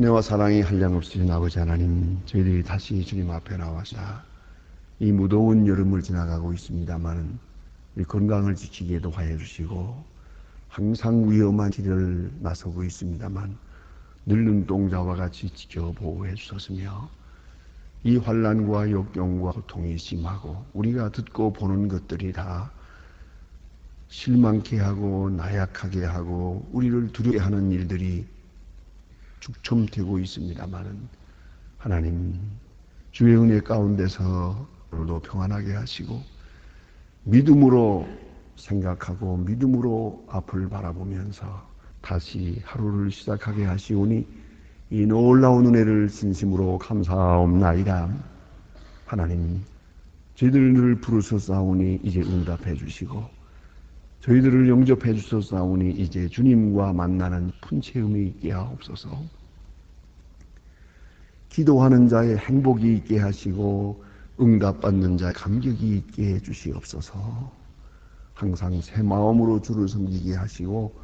은혜와 사랑이 한량없으신 아버지 하나님, 저희들이 다시 주님 앞에 나와서 이 무더운 여름을 지나가고 있습니다만 우리 건강을 지키기에도 하여 주시고, 항상 위험한 길을 나서고 있습니다만 늘 눈동자와 같이 지켜 보호해 주셨으며, 이 환난과 역경과 고통이 심하고 우리가 듣고 보는 것들이 다 실망케 하고 나약하게 하고 우리를 두려워하는 일들이 축첨되고 있습니다마는, 하나님 주의 은혜 가운데서 오늘도 평안하게 하시고 믿음으로 생각하고 믿음으로 앞을 바라보면서 다시 하루를 시작하게 하시오니 이 놀라운 은혜를 진심으로 감사하옵나이다. 하나님, 저희들을 늘 부르셨사오니 이제 응답해 주시고, 저희들을 영접해 주셨사오니 이제 주님과 만나는 푼체험이 있게 하옵소서. 기도하는 자의 행복이 있게 하시고 응답받는 자의 감격이 있게 해 주시옵소서. 항상 새 마음으로 주를 섬기게 하시고,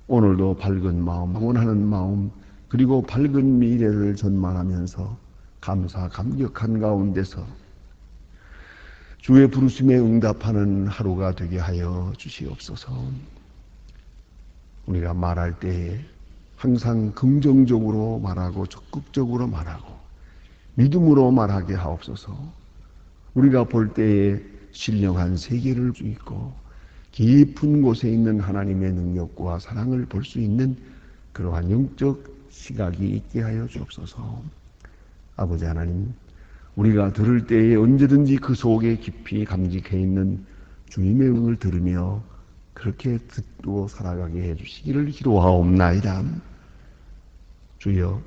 오늘도 밝은 마음, 원하는 마음, 그리고 밝은 미래를 전망하면서 감사 감격한 가운데서 주의 부르심에 응답하는 하루가 되게 하여 주시옵소서. 우리가 말할 때에 항상 긍정적으로 말하고 적극적으로 말하고 믿음으로 말하게 하옵소서. 우리가 볼 때에 신령한 세계를 볼 수 있고 깊은 곳에 있는 하나님의 능력과 사랑을 볼 수 있는 그러한 영적 시각이 있게 하여 주옵소서. 아버지 하나님, 우리가 들을 때에 언제든지 그 속에 깊이 감직해 있는 주님의 음을 들으며 그렇게 듣고 살아가게 해주시기를 기도하옵나이다. 주여,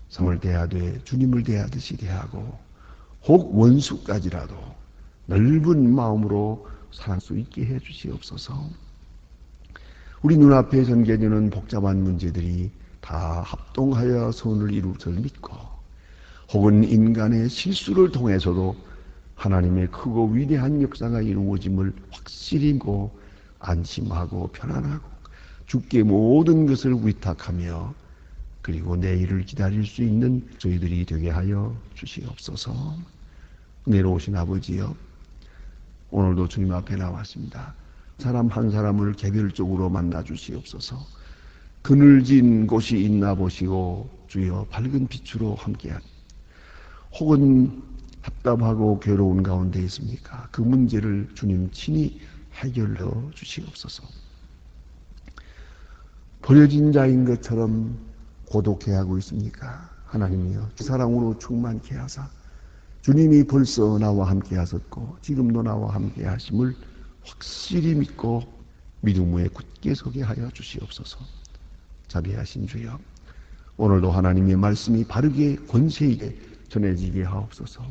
성을 대하되 주님을 대하듯이 대하고 혹 원수까지라도 넓은 마음으로 사랑할 수 있게 해주시옵소서. 우리 눈앞에 전개되는 복잡한 문제들이 다 합동하여 선을 이룰 줄 믿고, 혹은 인간의 실수를 통해서도 하나님의 크고 위대한 역사가 이루어짐을 확실히 믿고 안심하고 편안하고 주께 모든 것을 위탁하며 그리고 내일을 기다릴 수 있는 저희들이 되게 하여 주시옵소서. 내려오신 아버지여, 오늘도 주님 앞에 나왔습니다. 사람 한 사람을 개별적으로 만나 주시옵소서. 그늘진 곳이 있나 보시고 주여 밝은 빛으로 함께하니, 혹은 답답하고 괴로운 가운데 있습니까? 그 문제를 주님 친히 해결해 주시옵소서. 버려진 자인 것처럼 고독해하고 있습니까? 하나님이여, 사랑으로 충만케 하사 주님이 벌써 나와 함께 하셨고 지금도 나와 함께 하심을 확실히 믿고 믿음 위에 굳게 서게 하여 주시옵소서. 자비하신 주여, 오늘도 하나님의 말씀이 바르게 권세 있게 전해지게 하옵소서.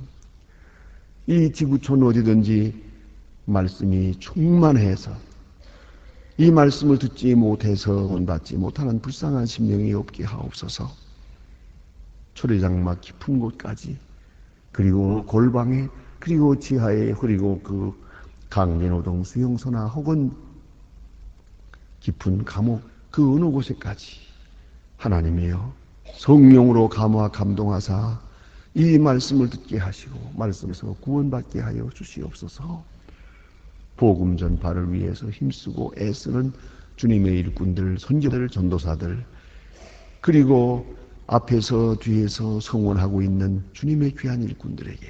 이 지구촌 어디든지 말씀이 충만해서 이 말씀을 듣지 못해서 구원받지 못하는 불쌍한 심령이 없게 하옵소서. 초래장막 깊은 곳까지, 그리고 골방에, 그리고 지하에, 그리고 그 강진호동 수용소나 혹은 깊은 감옥 그 어느 곳에까지 하나님이여 성령으로 감화 감동하사 이 말씀을 듣게 하시고 말씀에서 구원받게 하여 주시옵소서. 복음 전파를 위해서 힘쓰고 애쓰는 주님의 일꾼들, 선교들, 전도사들, 그리고 앞에서 뒤에서 성원하고 있는 주님의 귀한 일꾼들에게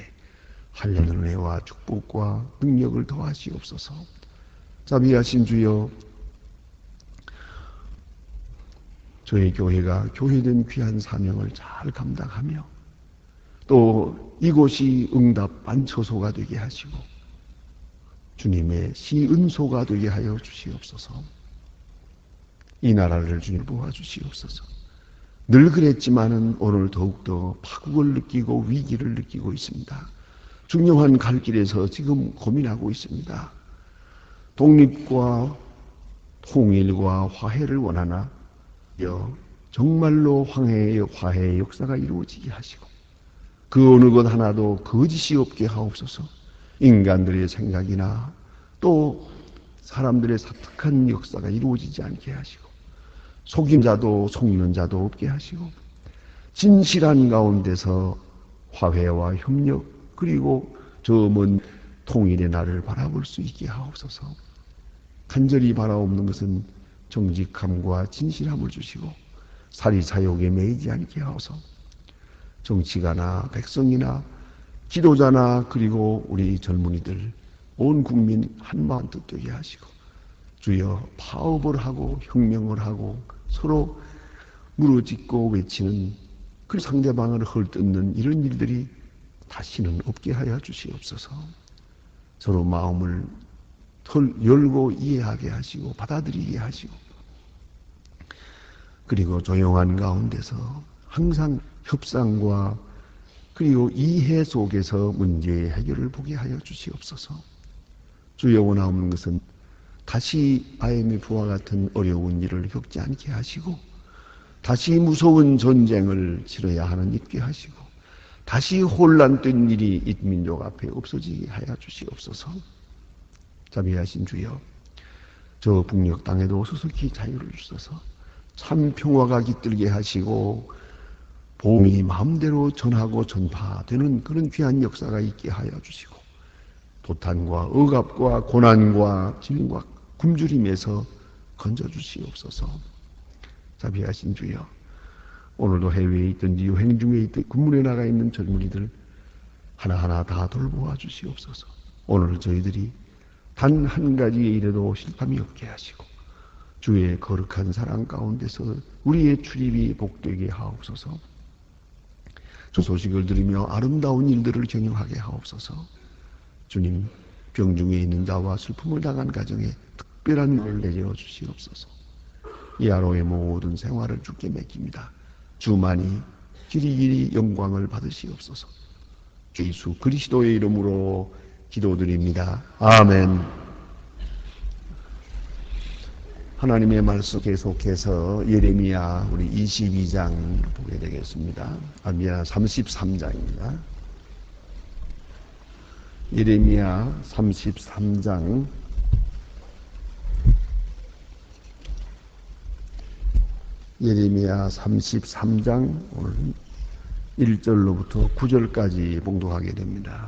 한량의 은혜와 축복과 능력을 더하시옵소서. 자비하신 주여, 저희 교회가 교회된 귀한 사명을 잘 감당하며 또 이곳이 응답 안처소가 되게 하시고 주님의 시은소가 되게 하여 주시옵소서. 이 나라를 주님 도와주시옵소서. 늘 그랬지만은 오늘 더욱더 파국을 느끼고 위기를 느끼고 있습니다. 중요한 갈 길에서 지금 고민하고 있습니다. 독립과 통일과 화해를 원하나 정말로 화해의 역사가 이루어지게 하시고 그 어느 것 하나도 거짓이 없게 하옵소서. 인간들의 생각이나 또 사람들의 사특한 역사가 이루어지지 않게 하시고 속인 자도 속는 자도 없게 하시고 진실한 가운데서 화해와 협력 그리고 저 먼 통일의 날을 바라볼 수 있게 하옵소서. 간절히 바라옵는 것은 정직함과 진실함을 주시고 사리사욕에 매이지 않게 하옵소서. 정치가나 백성이나 지도자나 그리고 우리 젊은이들 온 국민 한마음 뜻되게 하시고 주여 파업을 하고 혁명을 하고 서로 무너짓고 외치는 그 상대방을 헐뜯는 이런 일들이 다시는 없게 하여 주시옵소서. 서로 마음을 열고 이해하게 하시고 받아들이게 하시고 그리고 조용한 가운데서 항상 협상과 그리고 이해 속에서 문제의 해결을 보게 하여 주시옵소서. 주여 원하옵는 것은 다시 IMF와 같은 어려운 일을 겪지 않게 하시고 다시 무서운 전쟁을 치러야 하는 있게 하시고 다시 혼란된 일이 이 민족 앞에 없어지게 하여 주시옵소서. 자비하신 주여, 저 북녘 땅에도 수수히 자유를 주셔서 참 평화가 깃들게 하시고 복음이 마음대로 전하고 전파되는 그런 귀한 역사가 있게 하여 주시고 도탄과 억압과 고난과 질과 굶주림에서 건져주시옵소서. 자비하신 주여, 오늘도 해외에 있든지 여행 중에 있든 군문에 나가 있는 젊은이들 하나하나 다 돌보아 주시옵소서. 오늘 저희들이 단 한 가지의 일에도 실패함이 없게 하시고 주의 거룩한 사랑 가운데서 우리의 출입이 복되게 하옵소서. 주 소식을 들으며 아름다운 일들을 경영하게 하옵소서. 주님, 병중에 있는 자와 슬픔을 당한 가정에 특별한 은혜를 내려 주시옵소서. 이 하루의 모든 생활을 주께 맡깁니다. 주만이 길이길이 영광을 받으시옵소서. 주 예수 그리스도의 이름으로 기도드립니다. 아멘. 하나님의 말씀 계속해서 예레미야 우리 22장 보게 되겠습니다. 아니야 33장입니다. 예레미야 33장 예레미야 33장 오늘 1절로부터 9절까지 봉독하게 됩니다.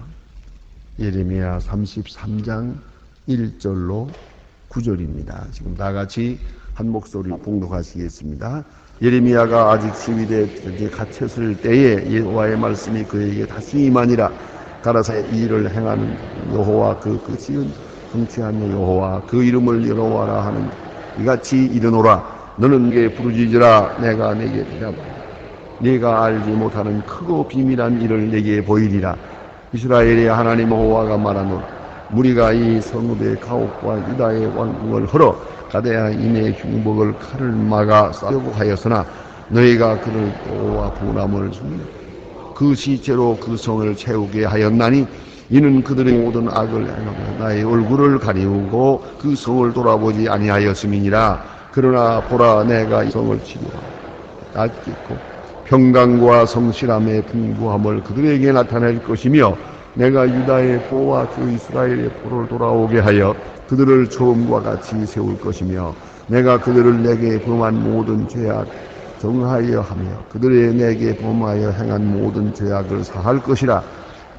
예레미야 33장 1절로 9절입니다. 지금 다 같이 한 목소리 봉독하시겠습니다. 예레미야가 아직 시위대에 갇혔을 때에 여호와의 말씀이 그에게 다시 임하니라. 가라사 이 일을 행하는 여호와 그 지은 성취하는 여호와 그 이름을 여호와라 하는 이같이 이르노라. 너는 내게 부르짖으라. 내가 내게 대답하리라. 네가 알지 못하는 크고 비밀한 일을 내게 보이리라. 이스라엘의 하나님 여호와가 말하노라. 무리가 이 성읍의 가옥과 유다의 왕궁을 헐어 가데아 인의 흉복을 칼을 막아 싸려고 하였으나 너희가 그를 또와 분함을 주며 그 시체로 그 성을 채우게 하였나니 이는 그들의 모든 악을 행하며 나의 얼굴을 가리우고 그 성을 돌아보지 아니하였음이니라. 그러나 보라, 내가 이 성을 치료하고 낫겠고 평강과 성실함의 풍부함을 그들에게 나타낼 것이며 내가 유다의 보와 주 이스라엘의 보를 돌아오게 하여 그들을 처음과 같이 세울 것이며 내가 그들을 내게 범한 모든 죄악 정하여 하며 그들의 내게 범하여 행한 모든 죄악을 사할 것이라.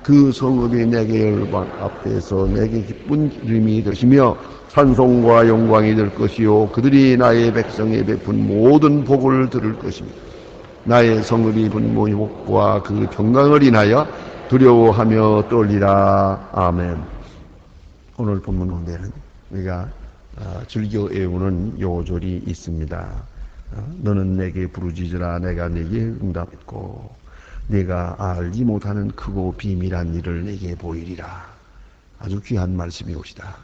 그 성읍이 내게 열방 앞에서 내게 기쁜 이름이 되시며 찬송과 영광이 될 것이요 그들이 나의 백성에 베푼 모든 복을 들을 것입니다. 나의 성읍이 분모의 복과 그 평강을 인하여 두려워하며 떨리라. 아멘. 오늘 본문 가운데는 우리가 즐겨 외우는 요절이 있습니다. 너는 내게 부르짖으라. 내가 내게 응답했고 내가 알지 못하는 크고 비밀한 일을 내게 보이리라. 아주 귀한 말씀이옵시다.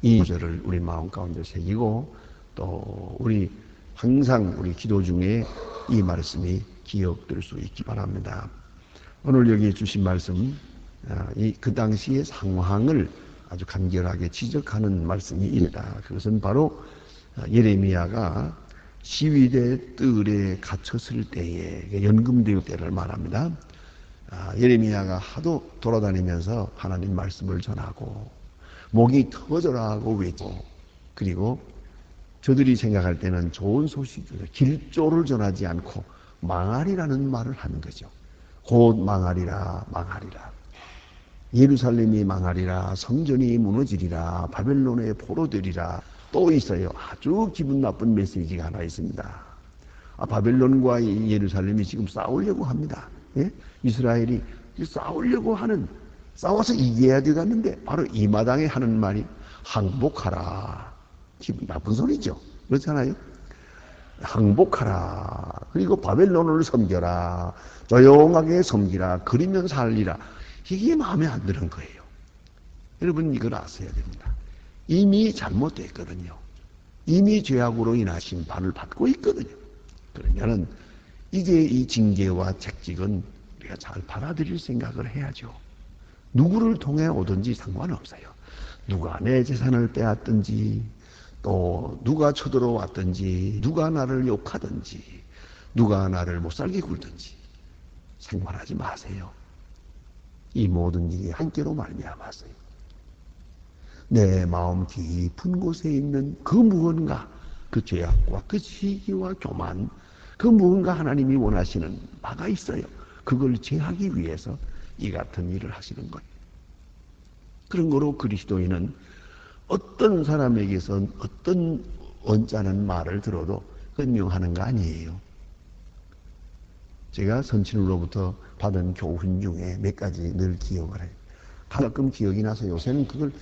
이 요절을 우리 마음 가운데 새기고 또 우리 항상 우리 기도 중에 이 말씀이 기억될 수 있기 바랍니다. 오늘 여기 주신 말씀, 그 당시의 상황을 아주 간결하게 지적하는 말씀입니다. 그것은 바로 예레미야가 시위대 뜰에 갇혔을 때의 연금대회 때를 말합니다. 예레미야가 하도 돌아다니면서 하나님 말씀을 전하고 목이 터져라 하고 외치고 그리고 저들이 생각할 때는 좋은 소식, 길조를 전하지 않고 망하리라는 말을 하는 거죠. 곧 망하리라, 망하리라. 예루살렘이 망하리라, 성전이 무너지리라, 바벨론의 포로되리라. 또 있어요. 아주 기분 나쁜 메시지가 하나 있습니다. 바벨론과 예루살렘이 지금 싸우려고 합니다. 예? 이스라엘이 싸우려고 하는, 싸워서 이겨야 되겠는데 바로 이 마당에 하는 말이 항복하라. 기분 나쁜 소리죠. 그렇잖아요. 항복하라. 그리고 바벨론을 섬겨라. 조용하게 섬기라. 그리면 살리라. 이게 마음에 안 드는 거예요. 여러분 이걸 아셔야 됩니다. 이미 잘못됐거든요. 이미 죄악으로 인한 심판을 받고 있거든요. 그러면은 이제 이 징계와 책직은 우리가 잘 받아들일 생각을 해야죠. 누구를 통해 오든지 상관없어요. 누가 내 재산을 빼앗든지, 또 누가 쳐들어왔든지, 누가 나를 욕하든지, 누가 나를 못살게 굴든지 상관하지 마세요. 이 모든 일이 한께로 말미암았어요. 내 마음 깊은 곳에 있는 그 무언가, 그 죄악과 그 시기와 교만, 그 무언가 하나님이 원하시는 바가 있어요. 그걸 제하기 위해서 이 같은 일을 하시는 거예요. 그런 거로 그리스도인은 어떤 사람에게선 어떤 언짢은 말을 들어도 현명하는 거 아니에요. 제가 선친으로부터 받은 교훈 중에 몇 가지 늘 기억을 해요. 가끔 기억이 나서 요새는 그걸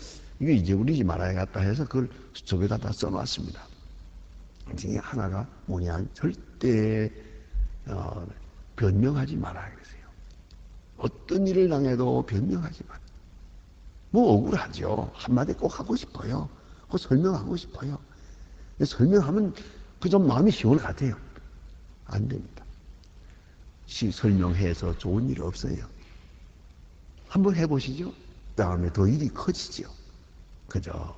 이거 잊어버리지 말아야겠다 해서 그걸 수첩에다 다 써놨습니다. 그 중에 하나가 뭐냐, 절대 변명하지 마라 그랬어요. 어떤 일을 당해도 변명하지 마라. 뭐 억울하죠. 한마디 꼭 하고 싶어요. 꼭 설명하고 싶어요. 설명하면 그 좀 마음이 시원할 것 같아요. 안 됩니다. 설명해서 좋은 일 없어요. 한번 해보시죠. 다음에 더 일이 커지죠. 그죠?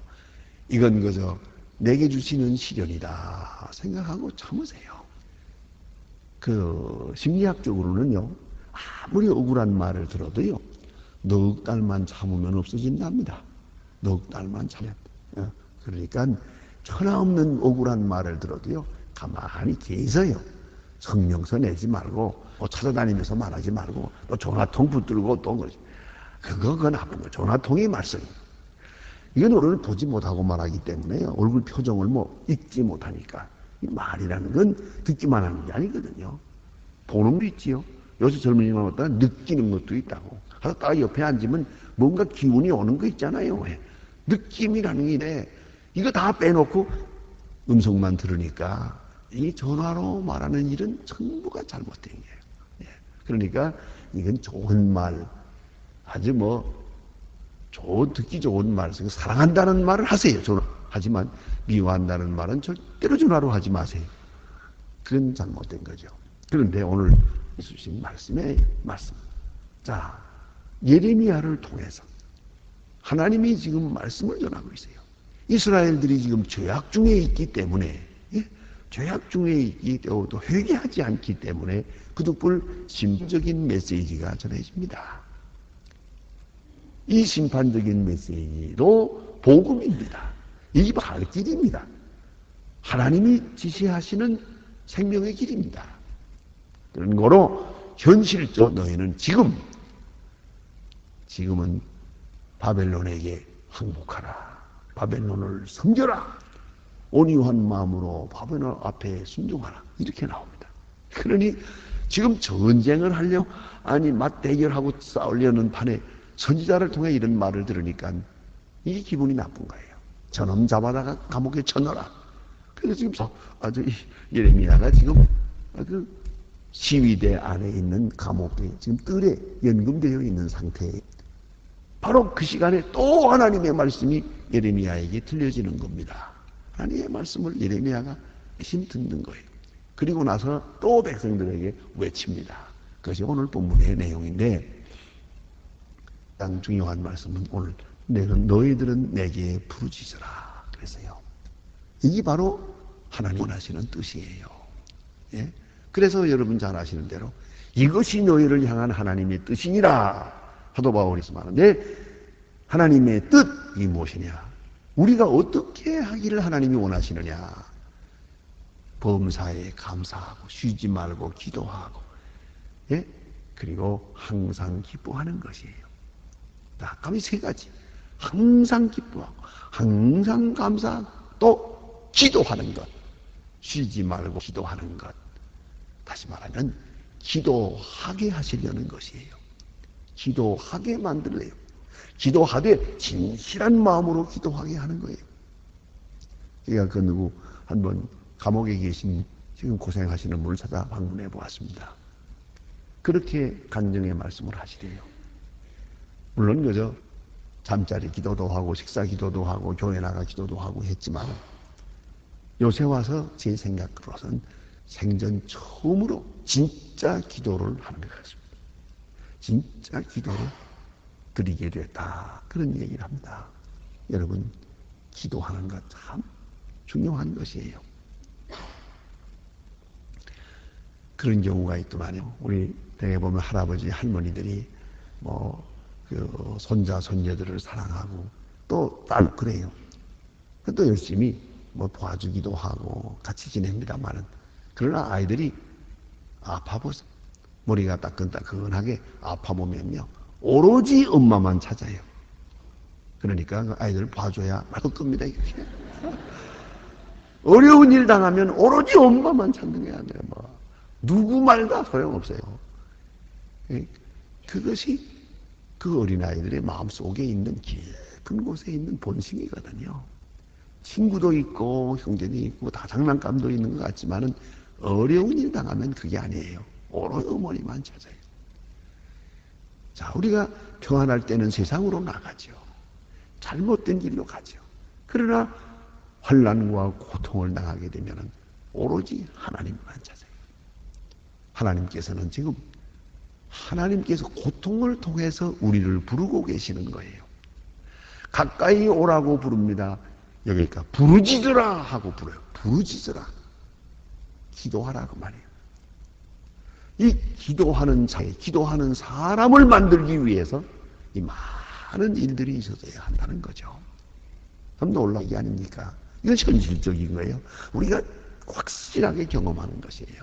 이건 그저 내게 주시는 시련이다 생각하고 참으세요. 그 심리학적으로는요, 아무리 억울한 말을 들어도요, 넉 달만 참으면 없어진답니다. 넉 달만 참으면. 그러니까 천하 없는 억울한 말을 들어도요, 가만히 계세요. 성명서 내지 말고, 찾아다니면서 말하지 말고, 또 전화통 붙들고 또 그러지. 그거 나쁜 거. 전화통이 말썽이에요. 이건 우리를 보지 못하고 말하기 때문에 얼굴 표정을 뭐 읽지 못하니까. 이 말이라는 건 듣기만 하는 게 아니거든요. 보는 것도 있지요. 요새 젊은이만 왔다가 느끼는 것도 있다고. 하다 딱 옆에 앉으면 뭔가 기운이 오는 거 있잖아요. 느낌이라는 게 있네. 이거 다 빼놓고 음성만 들으니까 이 전화로 말하는 일은 전부가 잘못된 거예요. 그러니까 이건 좋은 말, 아주 듣기 좋은 말, 사랑한다는 말을 하세요. 전화. 하지만 미워한다는 말은 절대로 전화로 하지 마세요. 그건 잘못된 거죠. 그런데 오늘 주신 말씀. 자, 예레미야를 통해서 하나님이 지금 말씀을 전하고 있어요. 이스라엘들이 지금 죄악 중에 있기 때문에, 죄악 중에 있기 때문에 또 회개하지 않기 때문에 그득불 심적인 메시지가 전해집니다. 이 심판적인 메시지도 복음입니다. 이 발 길입니다. 하나님이 지시하시는 생명의 길입니다. 그런 거로 현실적 너희는 지금은 바벨론에게 항복하라. 바벨론을 섬겨라. 온유한 마음으로 바벨론 앞에 순종하라. 이렇게 나옵니다. 그러니 지금 전쟁을 하려고, 아니 맞대결하고 싸우려는 판에 선지자를 통해 이런 말을 들으니까 이게 기분이 나쁜 거예요. 저놈 잡아다가 감옥에 쳐넣어라. 그래서 지금 아주 예레미야가 지금 그 시위대 안에 있는 감옥에 지금 뜰에 연금되어 있는 상태에 바로 그 시간에 또 하나님의 말씀이 예레미야에게 들려지는 겁니다. 하나님의 말씀을 예레미야가 대신 듣는 거예요. 그리고 나서 또 백성들에게 외칩니다. 그것이 오늘 본문의 내용인데, 가장 중요한 말씀은 오늘 너희들은 내게 부르짖으라 그랬어요. 이게 바로 하나님 원하시는 뜻이에요. 예? 그래서 여러분 잘 아시는 대로 이것이 너희를 향한 하나님의 뜻이니라 사도 바울이 말하는데, 하나님의 뜻이 무엇이냐? 우리가 어떻게 하기를 하나님이 원하시느냐? 범사에 감사하고 쉬지 말고 기도하고, 예? 그리고 항상 기뻐하는 것이에요. 아까 이 세 가지. 항상 기뻐하고, 항상 감사하고, 또 기도하는 것. 쉬지 말고 기도하는 것. 다시 말하면 기도하게 하시려는 것이에요. 기도하게 만들래요. 기도하되 진실한 마음으로 기도하게 하는 거예요. 제가 그 누구 한번 감옥에 계신 지금 고생하시는 분을 찾아 방문해 보았습니다. 그렇게 간증의 말씀을 하시래요. 물론 그저 잠자리 기도도 하고 식사 기도도 하고 교회 나가 기도도 하고 했지만 요새 와서 제 생각으로서는 생전 처음으로 진짜 기도를 하는 것 같습니다. 진짜 기도를 드리게 됐다. 그런 얘기를 합니다. 여러분, 기도하는 것 참 중요한 것이에요. 그런 경우가 있더만요. 우리 댁에 보면 할아버지, 할머니들이 그 손자, 손녀들을 사랑하고 또 딸 그래요. 또 열심히 도와주기도 하고 같이 지냅니다만은 그러나 아이들이 아파보세요. 머리가 따끈따끈하게 아파보면요. 오로지 엄마만 찾아요. 그러니까 그 아이들을 봐줘야 말을 겁니다. 이렇게. 어려운 일 당하면 오로지 엄마만 찾는 거야. 누구 말 다 소용없어요. 그것이 그 어린아이들의 마음속에 있는 깊은 곳에 있는 본심이거든요. 친구도 있고 형제도 있고 다 장난감도 있는 것 같지만은 어려운 일 당하면 그게 아니에요. 오로지 어머니만 찾아요. 자, 우리가 평안할 때는 세상으로 나가죠. 잘못된 길로 가죠. 그러나 환난과 고통을 당하게 되면은 오로지 하나님만 찾아요. 하나님께서는 지금 하나님께서 고통을 통해서 우리를 부르고 계시는 거예요. 가까이 오라고 부릅니다. 여기니까 부르짖으라 하고 불어요. 부르짖으라. 기도하라고 말해요. 이 기도하는 자에, 기도하는 사람을 만들기 위해서 이 많은 일들이 있어야 한다는 거죠. 참 놀라운 게 아닙니까? 이건 현실적인 거예요. 우리가 확실하게 경험하는 것이에요.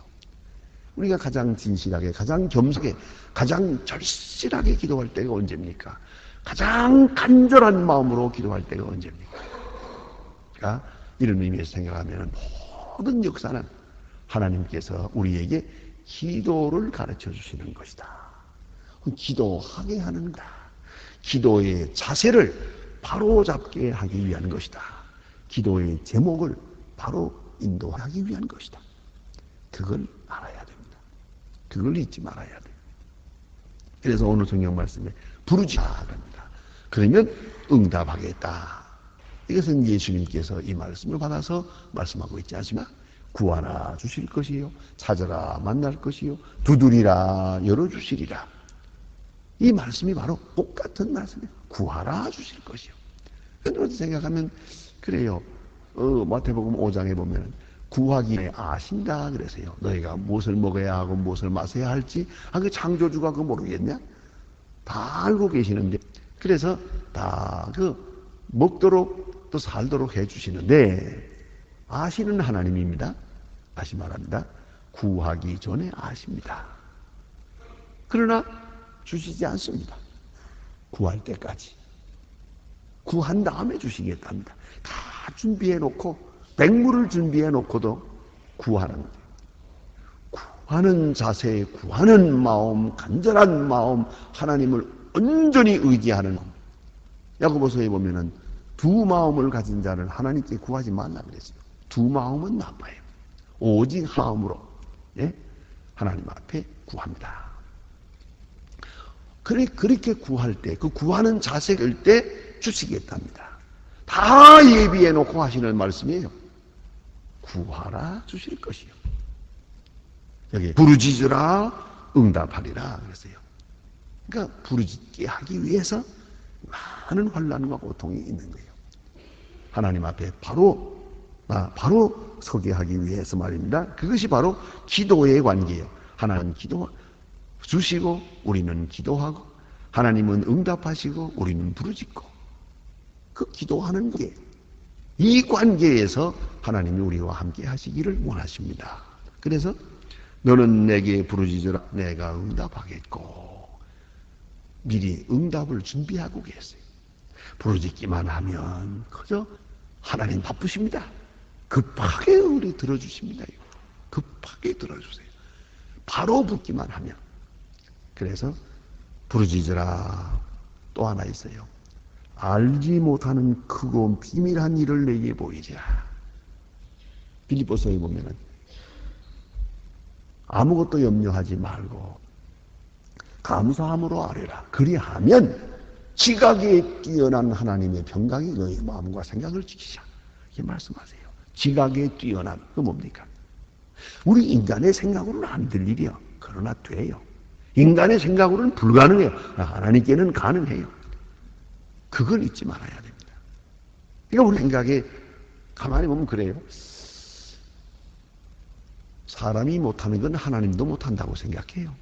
우리가 가장 진실하게, 가장 겸손하게, 가장 절실하게 기도할 때가 언제입니까? 가장 간절한 마음으로 기도할 때가 언제입니까? 그러니까 이런 의미에서 생각하면 모든 역사는 하나님께서 우리에게 기도를 가르쳐 주시는 것이다. 기도하게 하는 거다. 기도의 자세를 바로 잡게 하기 위한 것이다. 기도의 제목을 바로 인도하기 위한 것이다. 그걸 알아야 됩니다. 그걸 잊지 말아야 돼요. 그래서 오늘 성경 말씀에 부르짖으라 합니다. 그러면 응답하겠다. 이것은 예수님께서 이 말씀을 받아서 말씀하고 있지 않습니까? 구하라 주실 것이요, 찾으라 만날 것이요, 두드리라 열어주시리라. 이 말씀이 바로 똑같은 말씀이에요. 구하라 주실 것이요. 그런데 생각하면 그래요. 마태복음 5장에 보면 구하기에 아신다 그래서요. 너희가 무엇을 먹어야 하고 무엇을 마셔야 할지 그 창조주가 그거 모르겠냐? 다 알고 계시는데 그래서 다 먹도록 또 살도록 해주시는데 아시는 하나님입니다. 다시 말합니다. 구하기 전에 아십니다. 그러나 주시지 않습니다. 구할 때까지. 구한 다음에 주시겠답니다. 다 준비해놓고 백물을 준비해놓고도 구하는 거예요. 구하는 자세, 구하는 마음, 간절한 마음, 하나님을 온전히 의지하는 마음. 야고보서에 보면은 두 마음을 가진 자를 하나님께 구하지 말라 그랬어요. 두 마음은 나빠요. 오직 한 마음으로 하나님 앞에 구합니다. 그렇게 구할 때, 그 구하는 자세일 때 주시겠답니다. 다 예비해 놓고 하시는 말씀이에요. 구하라 주실 것이요. 여기 부르짖으라 응답하리라 그랬어요. 그러니까 부르짖게 하기 위해서 많은 환난과 고통이 있는 거예요. 하나님 앞에 바로 서게 하기 위해서 말입니다. 그것이 바로 기도의 관계예요. 하나님은 기도 주시고 우리는 기도하고 하나님은 응답하시고 우리는 부르짖고 그 기도하는 게 이 관계에서 하나님이 우리와 함께 하시기를 원하십니다. 그래서 너는 내게 부르짖으라 내가 응답하겠고, 미리 응답을 준비하고 계세요. 부르짖기만 하면 그저 하나님 바쁘십니다. 급하게 우리 들어주십니다. 급하게 들어주세요. 바로 붙기만 하면. 그래서 부르짖으라. 또 하나 있어요. 알지 못하는 크고 비밀한 일을 내게 보이자. 빌립보서에 보면은 아무것도 염려하지 말고 감사함으로 아뢰라. 그리하면 지각에 뛰어난 하나님의 평강이 너희 마음과 생각을 지키자. 이렇게 말씀하세요. 지각에 뛰어난, 그 뭡니까? 우리 인간의 생각으로는 안 될 일이요. 그러나 돼요. 인간의 생각으로는 불가능해요. 하나님께는 가능해요. 그걸 잊지 말아야 됩니다. 그러니까 우리 생각에 가만히 보면 그래요. 사람이 못하는 건 하나님도 못한다고 생각해요.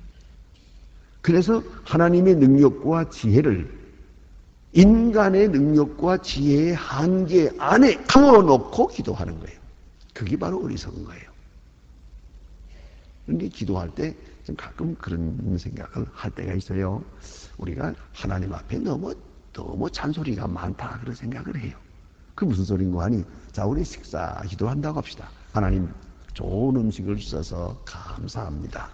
그래서 하나님의 능력과 지혜를 인간의 능력과 지혜의 한계 안에 감아놓고 기도하는 거예요. 그게 바로 어리석은 거예요. 그런데 기도할 때 가끔 그런 생각을 할 때가 있어요. 우리가 하나님 앞에 너무 잔소리가 많다 그런 생각을 해요. 그 무슨 소린고 하니, 자, 우리 식사 기도한다고 합시다. 하나님, 좋은 음식을 주셔서 감사합니다.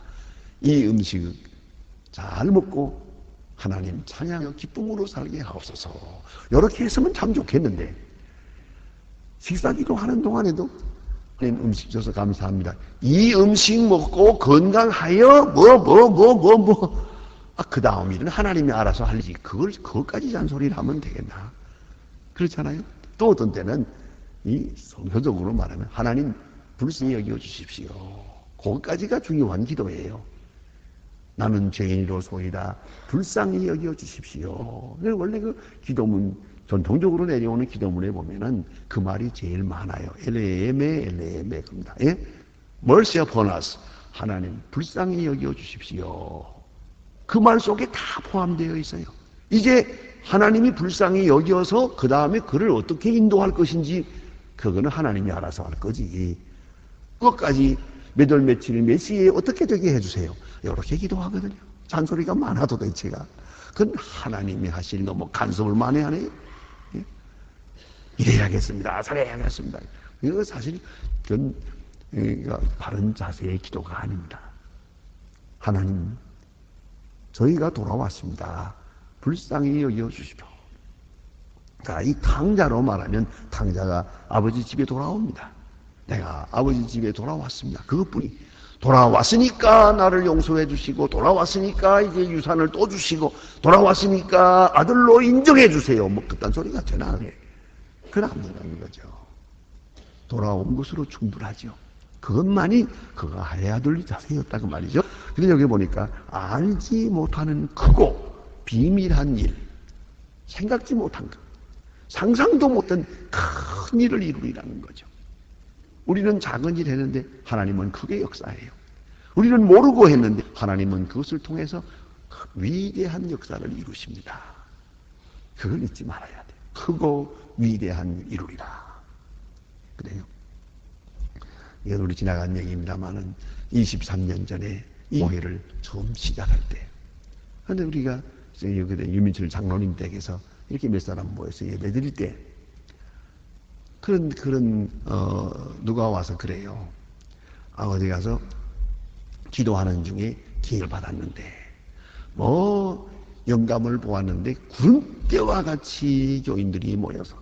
이 음식 잘 먹고 하나님 찬양의 기쁨으로 살게 하옵소서. 이렇게 했으면 참 좋겠는데, 식사 기도하는 동안에도 하나님 음식 줘서 감사합니다. 이 음식 먹고 건강하여 그 다음 일은 하나님이 알아서 할지, 그것까지 잔소리를 하면 되겠나? 그렇잖아요? 또 어떤 때는 이 성서적으로 말하면 하나님 불쌍히 여겨 주십시오. 그것까지가 중요한 기도예요. 나는 죄인으로소이다. 불쌍히 여겨 주십시오. 원래 그 기도문, 전통적으로 내려오는 기도문에 보면은 그 말이 제일 많아요. 엘레메 겁니다. 예? Mercy upon us. 하나님 불쌍히 여겨 주십시오. 그 말 속에 다 포함되어 있어요. 이제 하나님이 불쌍히 여겨서 그 다음에 그를 어떻게 인도할 것인지 그거는 하나님이 알아서 할 거지. 그것까지 몇 월 며칠 몇 시에 어떻게 되게 해주세요. 이렇게 기도하거든요. 잔소리가 많아도 대체가. 그건 하나님이 하실 너무 간섭을 많이 하네요. 예? 이래야겠습니다. 저래야겠습니다. 이거 사실 그건 바른 자세의 기도가 아닙니다. 하나님, 저희가 돌아왔습니다. 불쌍히 여겨주십시오. 자, 이 탕자로 말하면 탕자가 아버지 집에 돌아옵니다. 내가 아버지 집에 돌아왔습니다. 그것뿐이. 돌아왔으니까 나를 용서해 주시고, 돌아왔으니까 이제 유산을 또 주시고, 돌아왔으니까 아들로 인정해 주세요. 뭐 그딴 소리가 되나? 그건 안 되는 거죠. 돌아온 것으로 충분하죠. 그것만이 그가 해야 될 자세였다고 말이죠. 근데 여기 보니까 알지 못하는 크고 비밀한 일, 생각지 못한 것, 상상도 못한 큰 일을 이루리라는 거죠. 우리는 작은 일 했는데 하나님은 크게 역사해요. 우리는 모르고 했는데 하나님은 그것을 통해서 위대한 역사를 이루십니다. 그걸 잊지 말아야 돼요. 크고 위대한 일 이루리라. 그래요. 이건 우리 지나간 얘기입니다만은 23년 전에 이 교회를 처음 시작할 때, 그런데 우리가 유민철 장로님 댁에서 이렇게 몇 사람 모여서 예배 드릴 때 누가 와서 그래요. 어디 가서 기도하는 중에 기회를 받았는데 영감을 보았는데 구름대와 같이 교인들이 모여서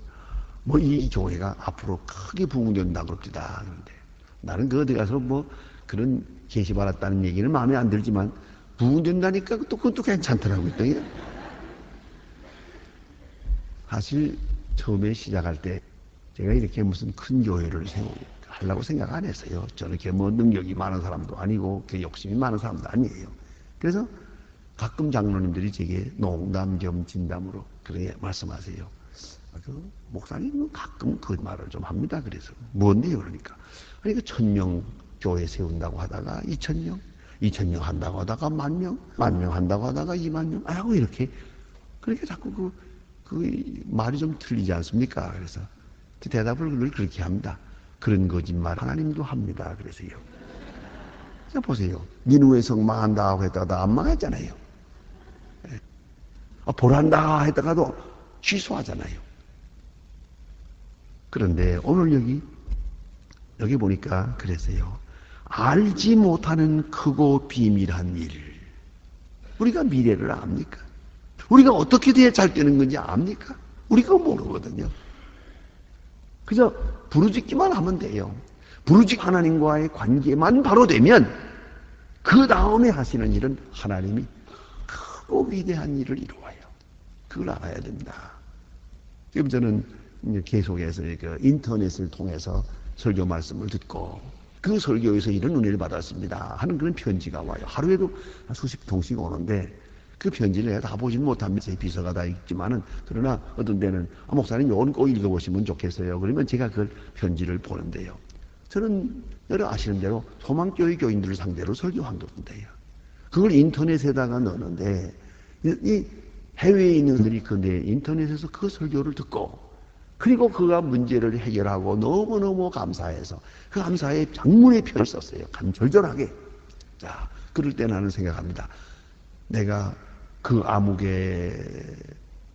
이 교회가 앞으로 크게 부흥된다고 그럽니다. 그런데 나는 어디 가서 그런 계시 받았다는 얘기는 마음에 안 들지만 부흥된다니까 그것도 괜찮더라고요. 사실 처음에 시작할 때 제가 이렇게 무슨 큰 교회를 하려고 생각 안 했어요. 저는 이렇게 능력이 많은 사람도 아니고 욕심이 많은 사람도 아니에요. 그래서 가끔 장로님들이 제게 농담 겸 진담으로 그렇게 말씀하세요. 목사님은 가끔 그 말을 좀 합니다. 그래서 뭔데요? 그러니까 1000명 교회 세운다고 하다가 2000명, 2000명 한다고 하다가 10,000명, 10,000명 한다고 하다가 20,000명, 아이고 이렇게 그렇게 자꾸 그 말이 좀 틀리지 않습니까? 그래서 대답을 늘 그렇게 합니다. 그런 거짓말 하나님도 합니다. 그래서요. 자, 보세요. 니누의 성 망한다 했다가도 안 망했잖아요. 보란다 했다가도 취소하잖아요. 그런데 오늘 여기 보니까 그랬어요. 알지 못하는 크고 비밀한 일. 우리가 미래를 압니까? 우리가 어떻게 돼야 잘 되는 건지 압니까? 우리가 모르거든요. 그저 부르짖기만 하면 돼요. 부르짖 하나님과의 관계만 바로 되면 그 다음에 하시는 일은 하나님이 크고 위대한 일을 이루어요. 그걸 알아야 된다. 지금 저는 계속해서 인터넷을 통해서 설교 말씀을 듣고 그 설교에서 이런 은혜를 받았습니다 하는 그런 편지가 와요. 하루에도 수십 통씩 오는데 그 편지를 내가 다 보지는 못합니다. 제 비서가 다 읽지만은, 그러나 어떤 데는 목사님 이건 꼭 읽어보시면 좋겠어요. 그러면 제가 그 편지를 보는데요. 저는 여러 아시는 대로 소망교회 교인들을 상대로 설교한 건데요. 그걸 인터넷에다가 넣는데 이 해외에 있는 분들이 근데 인터넷에서 그 설교를 듣고 그리고 그가 문제를 해결하고 너무너무 감사해서 그 감사의 장문의 표를 썼어요. 간절절하게. 자, 그럴 때 나는 생각합니다. 내가 그 아무개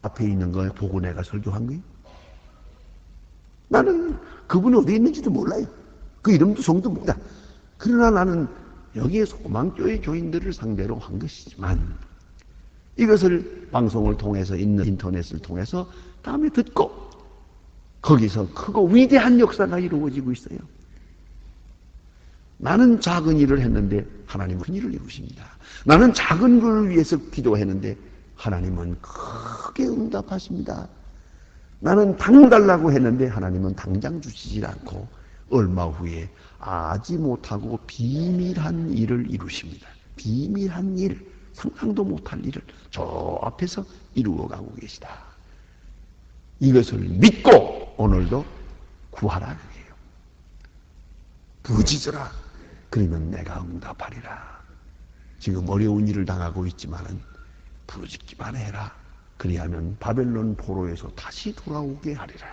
앞에 있는 거 보고 내가 설교한 거예요? 나는 그분이 어디에 있는지도 몰라요. 그 이름도 성도 몰라. 그러나 나는 여기에 소망교회 교인들을 상대로 한 것이지만 이것을 방송을 통해서 있는 인터넷을 통해서 다음에 듣고 거기서 크고 위대한 역사가 이루어지고 있어요. 나는 작은 일을 했는데 하나님은 큰 일을 이루십니다. 나는 작은 걸 위해서 기도했는데 하나님은 크게 응답하십니다. 나는 당 달라고 했는데 하나님은 당장 주시지 않고 얼마 후에 아지 못하고 비밀한 일을 이루십니다. 비밀한 일, 상상도 못할 일을 저 앞에서 이루어가고 계시다. 이것을 믿고 오늘도 구하라 그래요. 부르짖어라. 그러면 내가 응답하리라. 지금 어려운 일을 당하고 있지만은 부르짖기만 해라. 그리하면 바벨론 포로에서 다시 돌아오게 하리라.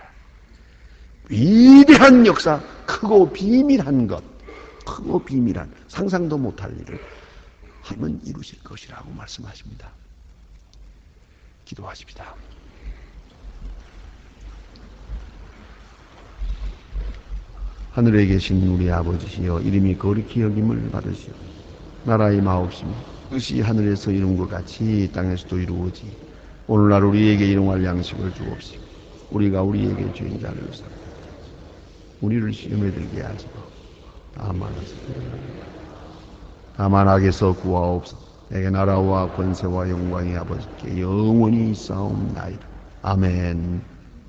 위대한 역사, 크고 비밀한 것, 크고 비밀한 상상도 못할 일을 하면 이루실 것이라고 말씀하십니다. 기도하십시다. 하늘에 계신 우리 아버지시여, 이름이 거룩히 여김을 받으시오. 나라의 마옵시며 뜻이 하늘에서 이룬 것 같이 이 땅에서도 이루어지. 오늘날 우리에게 일용할 양식을 주옵시고 우리가 우리에게 죄인자를 사하라. 우리를 시험에 들게 하지 마. 다만 악에서 구하옵소서. 내게 나라와 권세와 영광이 아버지께 영원히 있사옵나이다. 아멘.